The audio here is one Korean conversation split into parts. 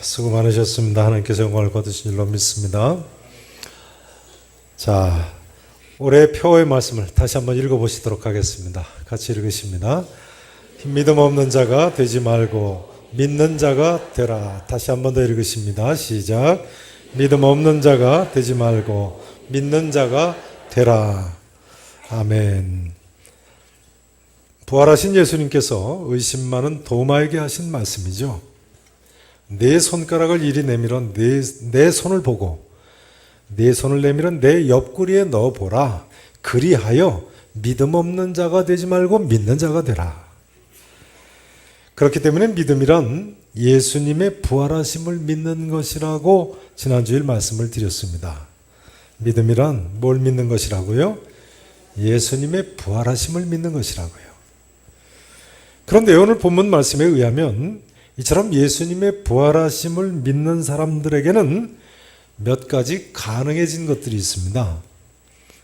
수고 많으셨습니다. 하나님께서 영광을 거두신 줄로 믿습니다. 자, 올해 표의 말씀을 다시 한번 읽어보시도록 하겠습니다. 같이 읽으십니다. 믿음 없는 자가 되지 말고 믿는 자가 되라. 다시 한번 더 읽으십니다. 시작. 믿음 없는 자가 되지 말고 믿는 자가 되라. 아멘. 부활하신 예수님께서 의심 많은 도마에게 하신 말씀이죠. 내 손가락을 이리 내밀어 내 손을 보고 내 손을 내밀어 내 옆구리에 넣어보라. 그리하여 믿음 없는 자가 되지 말고 믿는 자가 되라. 그렇기 때문에 믿음이란 예수님의 부활하심을 믿는 것이라고 지난주일 말씀을 드렸습니다. 믿음이란 뭘 믿는 것이라고요? 예수님의 부활하심을 믿는 것이라고요. 그런데 오늘 본문 말씀에 의하면 이처럼 예수님의 부활하심을 믿는 사람들에게는 몇 가지 가능해진 것들이 있습니다.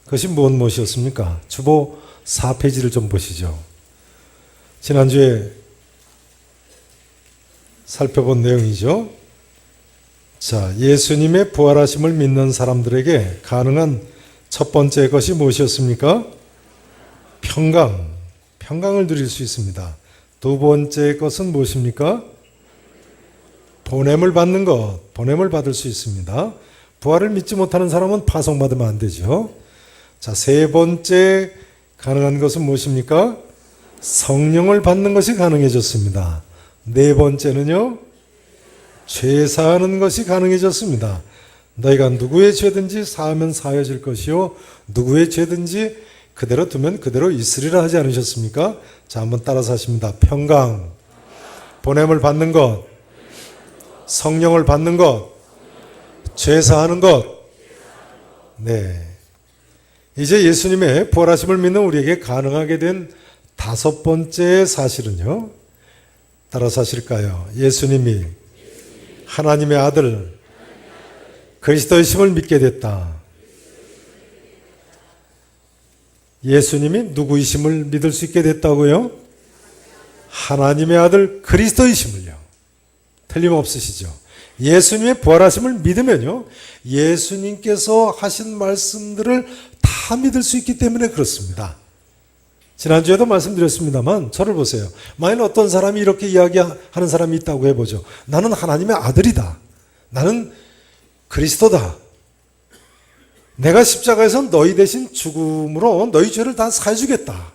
그것이 무엇이었습니까? 주보 4페이지를 좀 보시죠. 지난주에 살펴본 내용이죠. 자, 예수님의 부활하심을 믿는 사람들에게 가능한 첫 번째 것이 무엇이었습니까? 평강을 누릴 수 있습니다. 두 번째 것은 무엇입니까? 보냄을 받는 것, 보냄을 받을 수 있습니다. 부활을 믿지 못하는 사람은 파송받으면 안 되죠. 자, 세 번째 가능한 것은 무엇입니까? 성령을 받는 것이 가능해졌습니다. 네 번째는요, 죄 사하는 것이 가능해졌습니다. 너희가 누구의 죄든지 사하면 사해질 것이요 누구의 죄든지 그대로 두면 그대로 있으리라 하지 않으셨습니까? 자, 한번 따라서 하십니다. 평강, 보냄을 받는 것, 성령을 받는 것, 죄 사하는 것. 네. 이제 예수님의 부활하심을 믿는 우리에게 가능하게 된 다섯 번째 사실은요. 따라서 하실까요? 예수님이 하나님의 아들 그리스도이심을 믿게 됐다. 예수님이 누구이심을 믿을 수 있게 됐다고요? 하나님의 아들 그리스도이심을요. 틀림없으시죠. 예수님의 부활하심을 믿으면요, 예수님께서 하신 말씀들을 다 믿을 수 있기 때문에 그렇습니다. 지난주에도 말씀드렸습니다만 저를 보세요. 만일 어떤 사람이 이렇게 이야기하는 사람이 있다고 해보죠. 나는 하나님의 아들이다. 나는 그리스도다. 내가 십자가에서 너희 대신 죽음으로 너희 죄를 다 사해주겠다.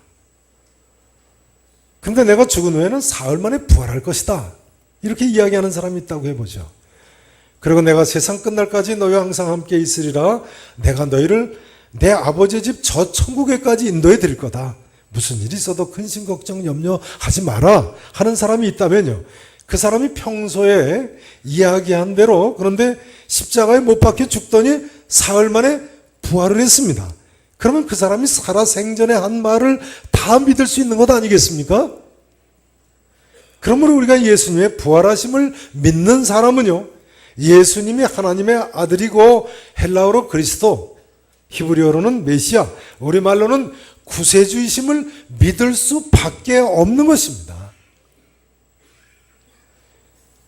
근데 내가 죽은 후에는 사흘 만에 부활할 것이다. 이렇게 이야기하는 사람이 있다고 해보죠. 그리고 내가 세상 끝날까지 너희와 항상 함께 있으리라. 내가 너희를 내 아버지의 집 저 천국에까지 인도해 드릴 거다. 무슨 일이 있어도 근심 걱정 염려하지 마라 하는 사람이 있다면요, 그 사람이 평소에 이야기한 대로, 그런데 십자가에 못 박혀 죽더니 사흘 만에 부활을 했습니다. 그러면 그 사람이 살아생전에 한 말을 다 믿을 수 있는 것 아니겠습니까? 그러므로 우리가 예수님의 부활하심을 믿는 사람은요, 예수님이 하나님의 아들이고 헬라어로 그리스도, 히브리어로는 메시아, 우리말로는 구세주이심을 믿을 수밖에 없는 것입니다.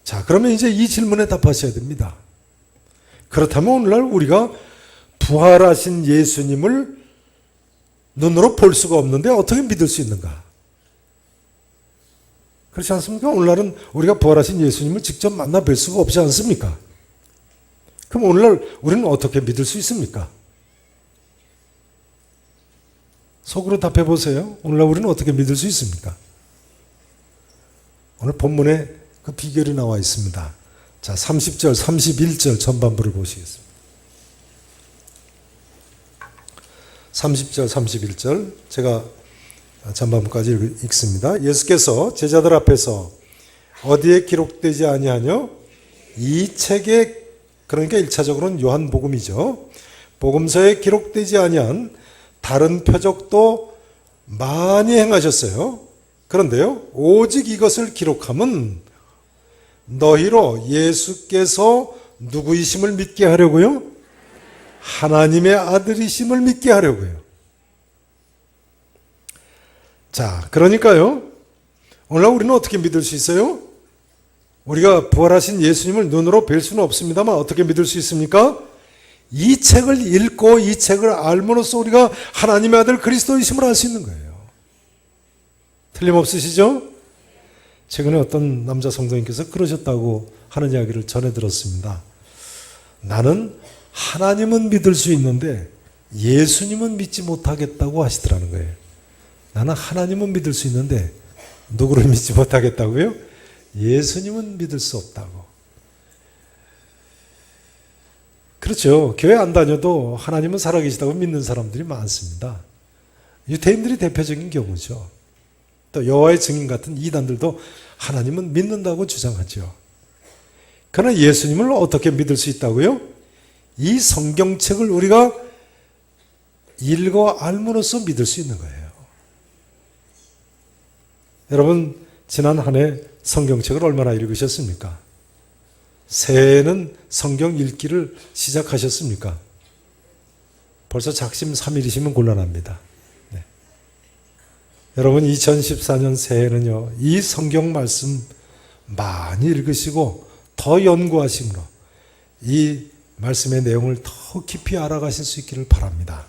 자, 그러면 이제 이 질문에 답하셔야 됩니다. 그렇다면 오늘날 우리가 부활하신 예수님을 눈으로 볼 수가 없는데 어떻게 믿을 수 있는가? 그렇지 않습니까? 오늘날은 우리가 부활하신 예수님을 직접 만나 뵐 수가 없지 않습니까? 그럼 오늘날 우리는 어떻게 믿을 수 있습니까? 속으로 답해 보세요. 오늘날 우리는 어떻게 믿을 수 있습니까? 오늘 본문에 그 비결이 나와 있습니다. 자, 30절, 31절 전반부를 보시겠습니다. 30절, 31절 제가 전반부까지 읽습니다. 예수께서 제자들 앞에서 어디에 기록되지 아니하뇨? 이 책에, 그러니까 1차적으로는 요한복음이죠. 복음서에 기록되지 아니한 다른 표적도 많이 행하셨어요. 그런데요, 오직 이것을 기록함은 너희로 예수께서 누구이심을 믿게 하려고요? 하나님의 아들이심을 믿게 하려고요. 자, 그러니까요, 오늘날 우리는 어떻게 믿을 수 있어요? 우리가 부활하신 예수님을 눈으로 뵐 수는 없습니다만 어떻게 믿을 수 있습니까? 이 책을 읽고 이 책을 알므로써 우리가 하나님의 아들 그리스도이심을 알 수 있는 거예요. 틀림없으시죠? 최근에 어떤 남자 성도님께서 그러셨다고 하는 이야기를 전해 들었습니다. 나는 하나님은 믿을 수 있는데 예수님은 믿지 못하겠다고 하시더라는 거예요. 나는 하나님은 믿을 수 있는데 누구를 믿지 못하겠다고요? 예수님은 믿을 수 없다고. 그렇죠. 교회 안 다녀도 하나님은 살아계시다고 믿는 사람들이 많습니다. 유대인들이 대표적인 경우죠. 또 여호와의 증인 같은 이단들도 하나님은 믿는다고 주장하죠. 그러나 예수님을 어떻게 믿을 수 있다고요? 이 성경책을 우리가 읽어 알므로써 믿을 수 있는 거예요. 여러분, 지난 한 해 성경책을 얼마나 읽으셨습니까? 새해에는 성경 읽기를 시작하셨습니까? 벌써 작심 3일이시면 곤란합니다. 네. 여러분, 2014년 새해는요, 이 성경 말씀 많이 읽으시고 더 연구하심으로 이 말씀의 내용을 더 깊이 알아가실 수 있기를 바랍니다.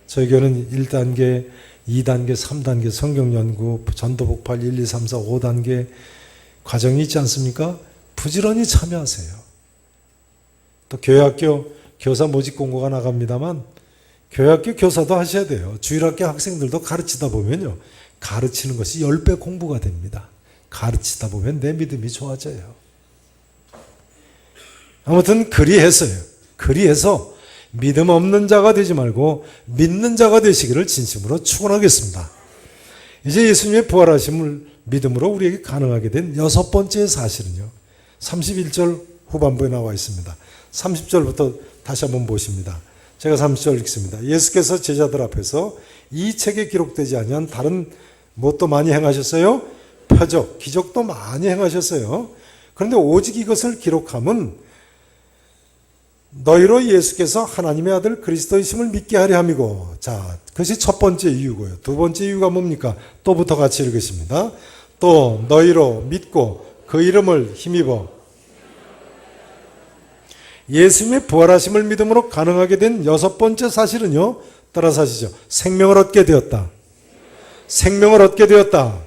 저희 교회는 1단계, 2단계, 3단계 성경 연구, 전도 복팔 1, 2, 3, 4, 5단계 과정이 있지 않습니까? 부지런히 참여하세요. 또 교회학교 교사 모집 공고가 나갑니다만 교회학교 교사도 하셔야 돼요. 주일학교 학생들도 가르치다 보면요, 가르치는 것이 10배 공부가 됩니다. 가르치다 보면 내 믿음이 좋아져요. 아무튼 그리해서요. 그리해서 믿음 없는 자가 되지 말고 믿는 자가 되시기를 진심으로 축원하겠습니다. 이제 예수님의 부활하심을 믿음으로 우리에게 가능하게 된 여섯 번째 사실은요, 31절 후반부에 나와 있습니다. 30절부터 다시 한번 보십니다. 제가 30절 읽습니다. 예수께서 제자들 앞에서 이 책에 기록되지 아니한 다른 무엇도 많이 행하셨어요? 표적, 기적도 많이 행하셨어요. 그런데 오직 이것을 기록함은 너희로 예수께서 하나님의 아들 그리스도이심을 믿게 하려 함이고. 자, 그것이 첫 번째 이유고요. 두 번째 이유가 뭡니까? 또부터 같이 읽으십니다. 또 너희로 믿고 그 이름을 힘입어. 예수님의 부활하심을 믿음으로 가능하게 된 여섯 번째 사실은요, 따라서 하시죠. 생명을 얻게 되었다. 생명을 얻게 되었다.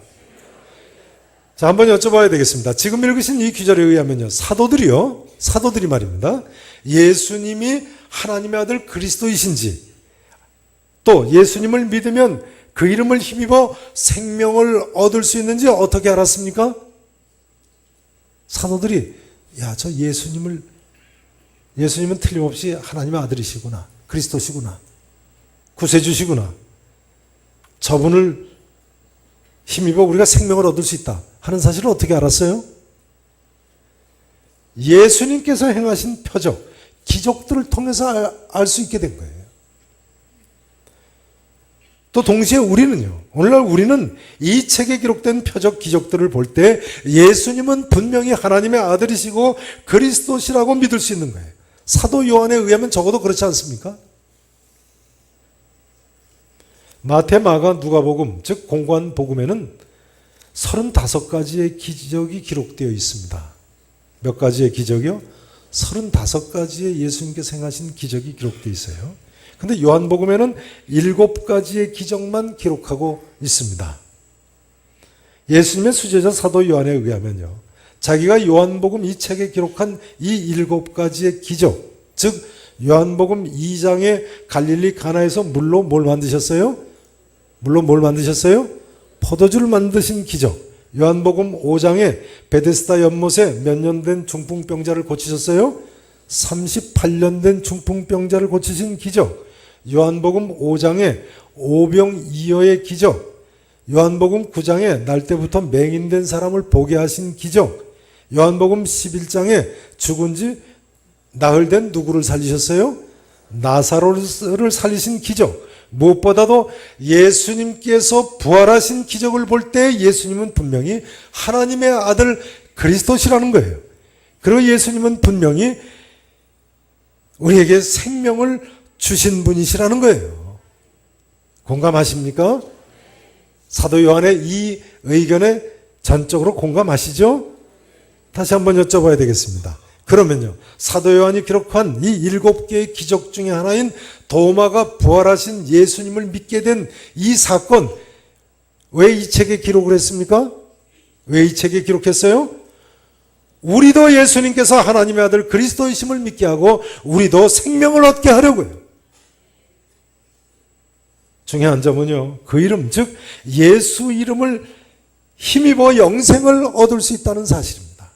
자, 한번 여쭤봐야 되겠습니다. 지금 읽으신 이 구절에 의하면요, 사도들이 말입니다, 예수님이 하나님의 아들 그리스도이신지, 또 예수님을 믿으면 그 이름을 힘입어 생명을 얻을 수 있는지 어떻게 알았습니까? 사도들이, 야, 저 예수님은 틀림없이 하나님의 아들이시구나, 그리스도시구나, 구세주시구나, 저분을 힘입어 우리가 생명을 얻을 수 있다 하는 사실을 어떻게 알았어요? 예수님께서 행하신 표적, 기적들을 통해서 알 수 있게 된 거예요. 또 동시에 우리는요, 오늘날 우리는 이 책에 기록된 표적, 기적들을 볼 때 예수님은 분명히 하나님의 아들이시고 그리스도시라고 믿을 수 있는 거예요. 사도 요한에 의하면 적어도 그렇지 않습니까? 마태, 마가, 누가복음, 즉 공관 복음에는 35가지의 기적이 기록되어 있습니다. 몇 가지의 기적이요? 35가지의 예수님께서 행하신 기적이 기록되어 있어요. 근데 요한복음에는 7가지의 기적만 기록하고 있습니다. 예수님의 수제자 사도 요한에 의하면요, 자기가 요한복음 이 책에 기록한 이 7가지의 기적, 즉 요한복음 2장의 갈릴리 가나에서 물로 뭘 만드셨어요? 포도주를 만드신 기적. 요한복음 5장에 베데스다 연못에 몇 년 된 중풍병자를 고치셨어요? 38년 된 중풍병자를 고치신 기적. 요한복음 5장에 오병이어의 기적. 요한복음 9장에 날 때부터 맹인된 사람을 보게 하신 기적. 요한복음 11장에 죽은 지 나흘 된 누구를 살리셨어요? 나사로를 살리신 기적. 무엇보다도 예수님께서 부활하신 기적을 볼 때 예수님은 분명히 하나님의 아들 그리스도시라는 거예요. 그리고 예수님은 분명히 우리에게 생명을 주신 분이시라는 거예요. 공감하십니까? 사도 요한의 이 의견에 전적으로 공감하시죠? 다시 한번 여쭤봐야 되겠습니다. 그러면요, 사도 요한이 기록한 이 7개의 기적 중에 하나인 도마가 부활하신 예수님을 믿게 된 이 사건, 왜 이 책에 기록을 했습니까? 왜 이 책에 기록했어요? 우리도 예수님께서 하나님의 아들 그리스도이심을 믿게 하고 우리도 생명을 얻게 하려고요. 중요한 점은요, 그 이름, 즉 예수 이름을 힘입어 영생을 얻을 수 있다는 사실입니다.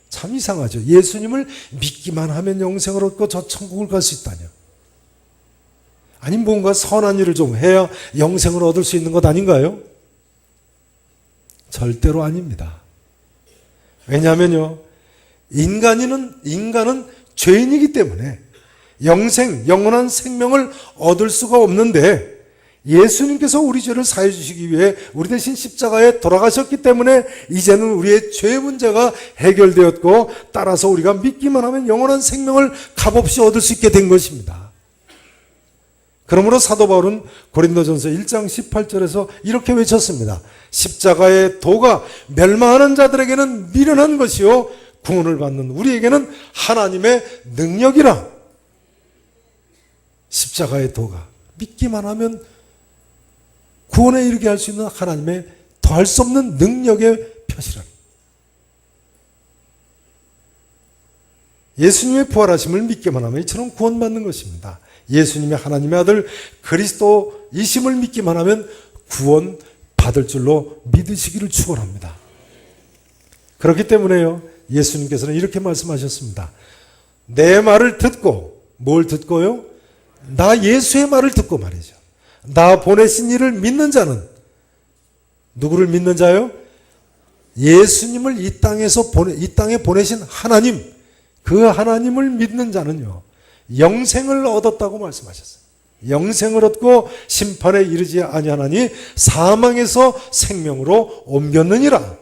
참 이상하죠. 예수님을 믿기만 하면 영생을 얻고 저 천국을 갈 수 있다뇨. 아니 뭔가 선한 일을 좀 해야 영생을 얻을 수 있는 것 아닌가요? 절대로 아닙니다. 왜냐하면요, 인간은 죄인이기 때문에 영원한 생명을 얻을 수가 없는데, 예수님께서 우리 죄를 사해 주시기 위해 우리 대신 십자가에 돌아가셨기 때문에 이제는 우리의 죄 문제가 해결되었고, 따라서 우리가 믿기만 하면 영원한 생명을 값없이 얻을 수 있게 된 것입니다. 그러므로 사도 바울은 고린도전서 1장 18절에서 이렇게 외쳤습니다. 십자가의 도가 멸망하는 자들에게는 미련한 것이요 구원을 받는 우리에게는 하나님의 능력이라. 십자가의 도가 믿기만 하면 구원에 이르게 할 수 있는 하나님의 더할 수 없는 능력의 표시라. 예수님의 부활하심을 믿기만 하면 이처럼 구원받는 것입니다. 예수님의 하나님의 아들 그리스도이심을 믿기만 하면 구원 받을 줄로 믿으시기를 축원합니다. 그렇기 때문에요, 예수님께서는 이렇게 말씀하셨습니다. 내 말을 듣고, 뭘 듣고요? 나 예수의 말을 듣고 말이죠. 나 보내신 이를 믿는 자는, 누구를 믿는 자요? 예수님을 이 땅에 보내신 하나님, 그 하나님을 믿는 자는요, 영생을 얻었다고 말씀하셨어요. 영생을 얻고 심판에 이르지 아니하나니 사망에서 생명으로 옮겼느니라.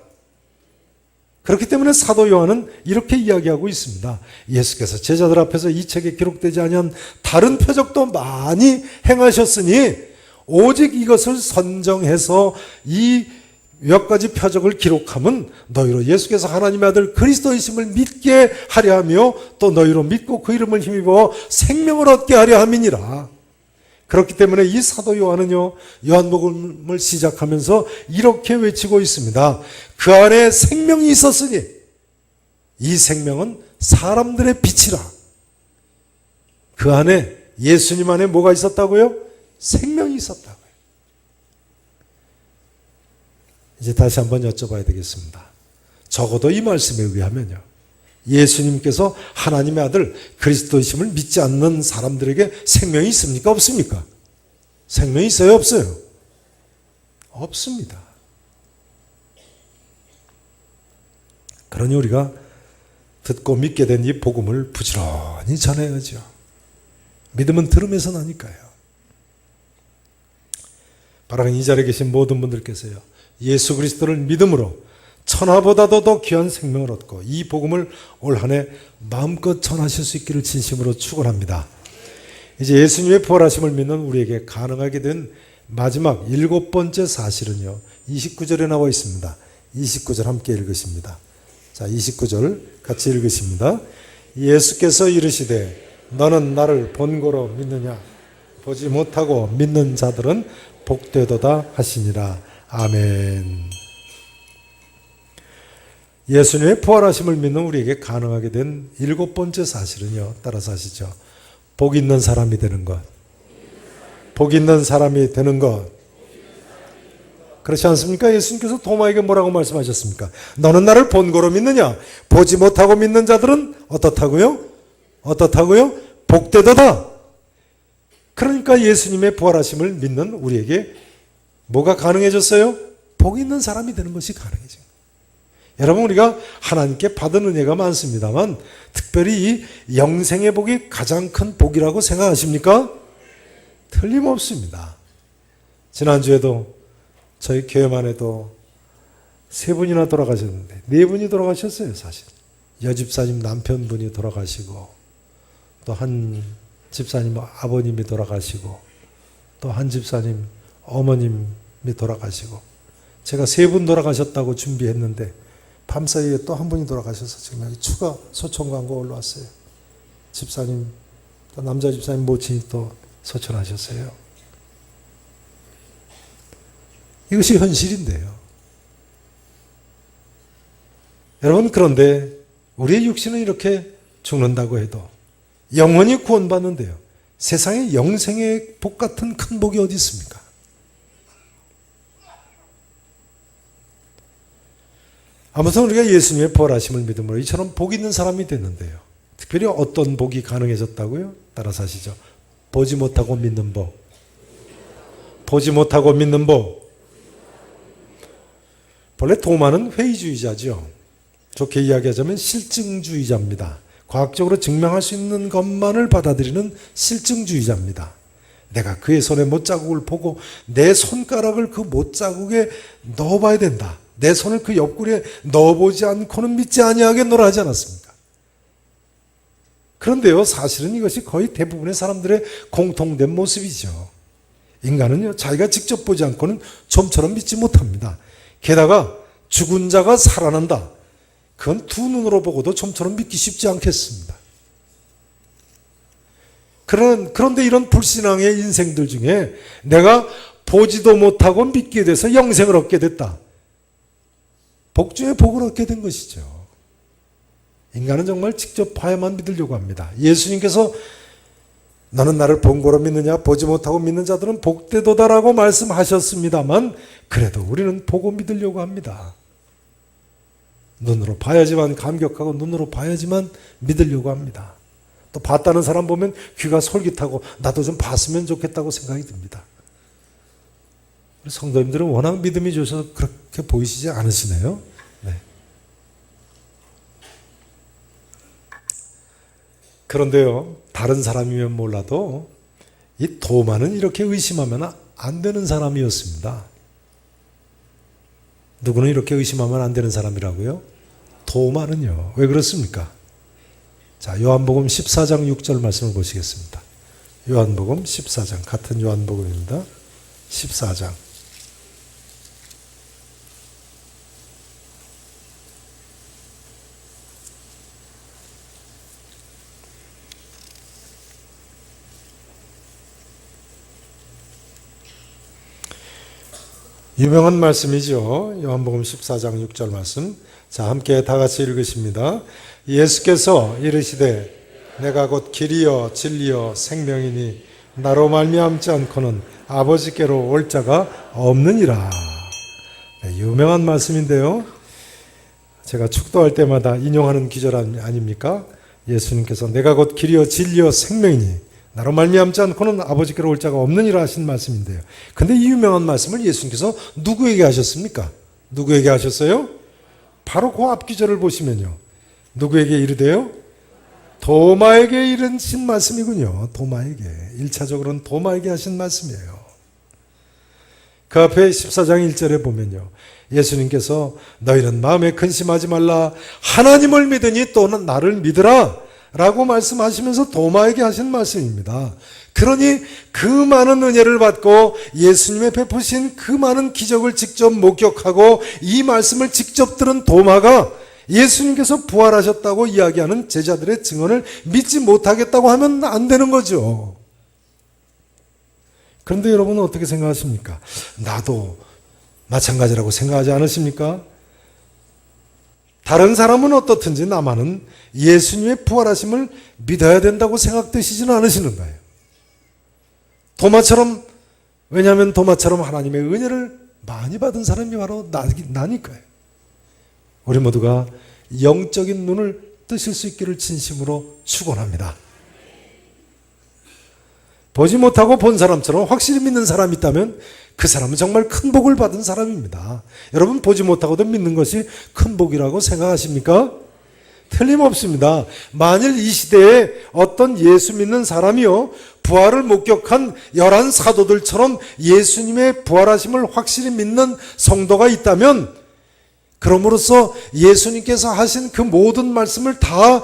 그렇기 때문에 사도 요한은 이렇게 이야기하고 있습니다. 예수께서 제자들 앞에서 이 책에 기록되지 아니한 다른 표적도 많이 행하셨으니 오직 이것을 선정해서 이 몇 가지 표적을 기록함은 너희로 예수께서 하나님의 아들 그리스도이심을 믿게 하려 하며 또 너희로 믿고 그 이름을 힘입어 생명을 얻게 하려 함이니라. 그렇기 때문에 이 사도 요한은요, 요한복음을 시작하면서 이렇게 외치고 있습니다. 그 안에 생명이 있었으니 이 생명은 사람들의 빛이라. 그 안에, 예수님 안에 뭐가 있었다고요? 생명이 있었다고요. 이제 다시 한번 여쭤봐야 되겠습니다. 적어도 이 말씀에 의하면요, 예수님께서 하나님의 아들 그리스도이심을 믿지 않는 사람들에게 생명이 있습니까? 없습니까? 생명이 있어요? 없어요? 없습니다. 그러니 우리가 듣고 믿게 된 이 복음을 부지런히 전해야죠. 믿음은 들음에서 나니까요. 바로 이 자리에 계신 모든 분들께서요, 예수 그리스도를 믿음으로 천하보다도 더 귀한 생명을 얻고 이 복음을 올 한 해 마음껏 전하실 수 있기를 진심으로 축원합니다. 이제 예수님의 부활하심을 믿는 우리에게 가능하게 된 마지막 7번째 사실은요, 29절에 나와 있습니다. 29절 함께 읽으십니다. 자, 29절 같이 읽으십니다. 예수께서 이르시되 너는 나를 본고로 믿느냐? 보지 못하고 믿는 자들은 복되도다 하시니라. 아멘. 예수님의 부활하심을 믿는 우리에게 가능하게 된 7번째 사실은요, 따라서 하시죠. 복 있는 사람이 되는 것. 복 있는 사람이 되는 것. 그렇지 않습니까? 예수님께서 도마에게 뭐라고 말씀하셨습니까? 너는 나를 본고로 믿느냐? 보지 못하고 믿는 자들은 어떻다고요? 어떻다고요? 복되도다. 그러니까 예수님의 부활하심을 믿는 우리에게 뭐가 가능해졌어요? 복 있는 사람이 되는 것이 가능해진 거예요. 여러분, 우리가 하나님께 받은 은혜가 많습니다만 특별히 이 영생의 복이 가장 큰 복이라고 생각하십니까? 틀림없습니다. 지난주에도 저희 교회만 해도 3분이나 돌아가셨는데 4분이 돌아가셨어요. 사실 여집사님 남편분이 돌아가시고, 또 한 집사님 아버님이 돌아가시고, 또 한 집사님 어머님이 돌아가시고, 제가 3분 돌아가셨다고 준비했는데 밤사이에 또 한 분이 돌아가셔서 지금 여기 추가 소천 광고 올라왔어요. 집사님, 또 남자 집사님 모친이 또 소천하셨어요. 이것이 현실인데요. 여러분, 그런데 우리의 육신은 이렇게 죽는다고 해도 영원히 구원받는데요. 세상에 영생의 복 같은 큰 복이 어디 있습니까? 아무튼 우리가 예수님의 부활하심을 믿음으로 이처럼 복 있는 사람이 됐는데요. 특별히 어떤 복이 가능해졌다고요? 따라서 하시죠. 보지 못하고 믿는 복. 보지 못하고 믿는 복. 본래 도마는 회의주의자죠. 좋게 이야기하자면 실증주의자입니다. 과학적으로 증명할 수 있는 것만을 받아들이는 실증주의자입니다. 내가 그의 손에 못자국을 보고 내 손가락을 그 못자국에 넣어봐야 된다. 내 손을 그 옆구리에 넣어보지 않고는 믿지 아니하겠노라 하지 않았습니까? 그런데요, 사실은 이것이 거의 대부분의 사람들의 공통된 모습이죠. 인간은요, 자기가 직접 보지 않고는 좀처럼 믿지 못합니다. 게다가 죽은 자가 살아난다. 그건 두 눈으로 보고도 좀처럼 믿기 쉽지 않겠습니다. 그런데 이런 불신앙의 인생들 중에 내가 보지도 못하고 믿게 돼서 영생을 얻게 됐다. 복 중에 복을 얻게 된 것이죠. 인간은 정말 직접 봐야만 믿으려고 합니다. 예수님께서 너는 나를 본고로 믿느냐? 보지 못하고 믿는 자들은 복되도다라고 말씀하셨습니다만 그래도 우리는 보고 믿으려고 합니다. 눈으로 봐야지만 감격하고 눈으로 봐야지만 믿으려고 합니다. 또 봤다는 사람 보면 귀가 솔깃하고 나도 좀 봤으면 좋겠다고 생각이 듭니다. 우리 성도님들은 워낙 믿음이 좋아서 그렇게 보이시지 않으시네요. 네. 그런데요, 다른 사람이면 몰라도 이 도마는 이렇게 의심하면 안 되는 사람이었습니다. 누구는 이렇게 의심하면 안 되는 사람이라고요? 도마는요. 왜 그렇습니까? 자, 요한복음 14장 6절 말씀을 보시겠습니다. 요한복음 14장, 같은 요한복음입니다. 14장. 유명한 말씀이죠. 요한복음 14장 6절 말씀. 자, 함께 다 같이 읽으십니다. 예수께서 이르시되 내가 곧 길이요 진리요 생명이니 나로 말미암지 않고는 아버지께로 올 자가 없느니라. 네, 유명한 말씀인데요. 제가 축도할 때마다 인용하는 기절 아닙니까? 예수님께서 내가 곧 길이요 진리요 생명이니 나로 말미암지 않고는 아버지께로 올 자가 없느니라 하신 말씀인데요. 근데 이 유명한 말씀을 예수님께서 누구에게 하셨습니까? 누구에게 하셨어요? 바로 그 앞 기절을 보시면요. 누구에게 이르되요? 도마에게 이르신 말씀이군요. 도마에게. 1차적으로는 도마에게 하신 말씀이에요. 그 앞에 14장 1절에 보면요. 예수님께서 너희는 마음에 근심하지 말라. 하나님을 믿으니 또 나를 믿으라. 라고 말씀하시면서 도마에게 하신 말씀입니다. 그러니 그 많은 은혜를 받고 예수님의 베푸신 그 많은 기적을 직접 목격하고 이 말씀을 직접 들은 도마가 예수님께서 부활하셨다고 이야기하는 제자들의 증언을 믿지 못하겠다고 하면 안 되는 거죠. 그런데 여러분은 어떻게 생각하십니까? 나도 마찬가지라고 생각하지 않으십니까? 다른 사람은 어떻든지 나만은 예수님의 부활하심을 믿어야 된다고 생각되시지는 않으시는 거예요. 도마처럼, 왜냐하면 도마처럼 하나님의 은혜를 많이 받은 사람이 바로 나니까요. 우리 모두가 영적인 눈을 뜨실 수 있기를 진심으로 축원합니다. 보지 못하고 본 사람처럼 확실히 믿는 사람이 있다면 그 사람은 정말 큰 복을 받은 사람입니다. 여러분, 보지 못하고도 믿는 것이 큰 복이라고 생각하십니까? 틀림없습니다. 만일 이 시대에 어떤 예수 믿는 사람이요 부활을 목격한 11 사도들처럼 예수님의 부활하심을 확실히 믿는 성도가 있다면, 그럼으로써 예수님께서 하신 그 모든 말씀을 다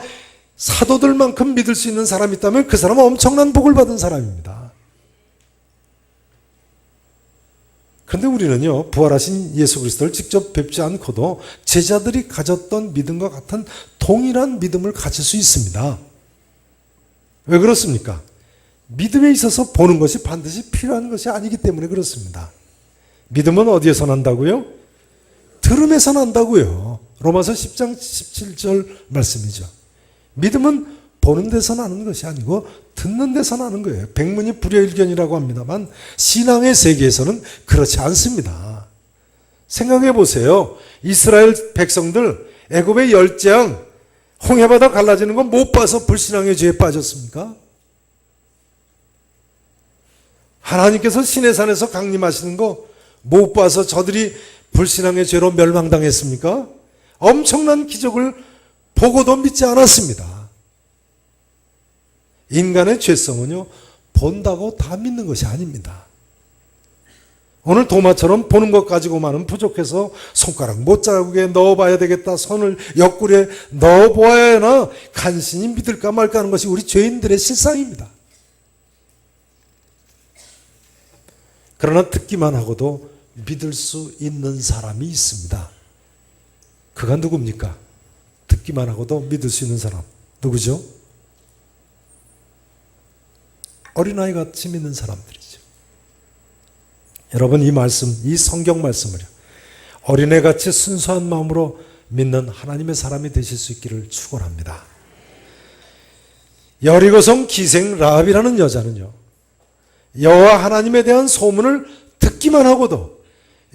사도들만큼 믿을 수 있는 사람이 있다면 그 사람은 엄청난 복을 받은 사람입니다. 그런데 우리는요, 부활하신 예수 그리스도를 직접 뵙지 않고도 제자들이 가졌던 믿음과 같은 동일한 믿음을 가질 수 있습니다. 왜 그렇습니까? 믿음에 있어서 보는 것이 반드시 필요한 것이 아니기 때문에 그렇습니다. 믿음은 어디에서 난다고요? 들음에서 난다고요. 로마서 10장 17절 말씀이죠. 믿음은 보는 데서 나는 것이 아니고 듣는 데서 나는 거예요. 백문이 불여일견이라고 합니다만 신앙의 세계에서는 그렇지 않습니다. 생각해 보세요. 이스라엘 백성들 애굽의 열재앙 홍해바다 갈라지는 거 못 봐서 불신앙의 죄에 빠졌습니까? 하나님께서 시내산에서 강림하시는 거 못 봐서 저들이 불신앙의 죄로 멸망당했습니까? 엄청난 기적을 보고도 믿지 않았습니다. 인간의 죄성은요, 본다고 다 믿는 것이 아닙니다. 오늘 도마처럼 보는 것 가지고만은 부족해서 손가락 못자국에 넣어봐야 되겠다, 손을 옆구리에 넣어보아야 하나 간신히 믿을까 말까 하는 것이 우리 죄인들의 실상입니다. 그러나 듣기만 하고도 믿을 수 있는 사람이 있습니다. 그가 누굽니까? 듣기만 하고도 믿을 수 있는 사람. 누구죠? 어린아이 같이 믿는 사람들이죠. 여러분, 이 말씀, 이 성경 말씀을요, 어린애같이 순수한 마음으로 믿는 하나님의 사람이 되실 수 있기를 축원합니다. 여리고성 기생 라합이라는 여자는요, 여호와 하나님에 대한 소문을 듣기만 하고도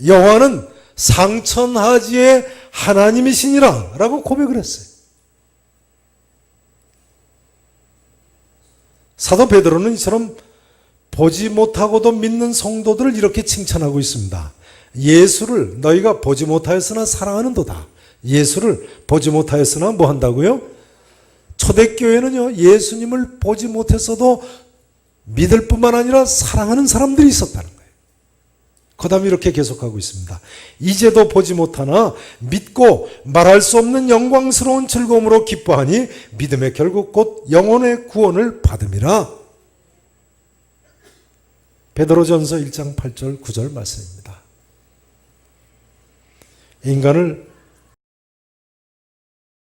여호와는 상천하지의 하나님이시니라 라고 고백을 했어요. 사도 베드로는 이처럼 보지 못하고도 믿는 성도들을 이렇게 칭찬하고 있습니다. 예수를 너희가 보지 못하였으나 사랑하는도다. 예수를 보지 못하였으나 뭐 한다고요? 초대교회는요, 예수님을 보지 못했어도 믿을 뿐만 아니라 사랑하는 사람들이 있었다는 거예요. 그 다음에 이렇게 계속하고 있습니다. 이제도 보지 못하나 믿고 말할 수 없는 영광스러운 즐거움으로 기뻐하니 믿음의 결국 곧 영혼의 구원을 받음이라. 베드로전서 1장 8절 9절 말씀입니다. 인간을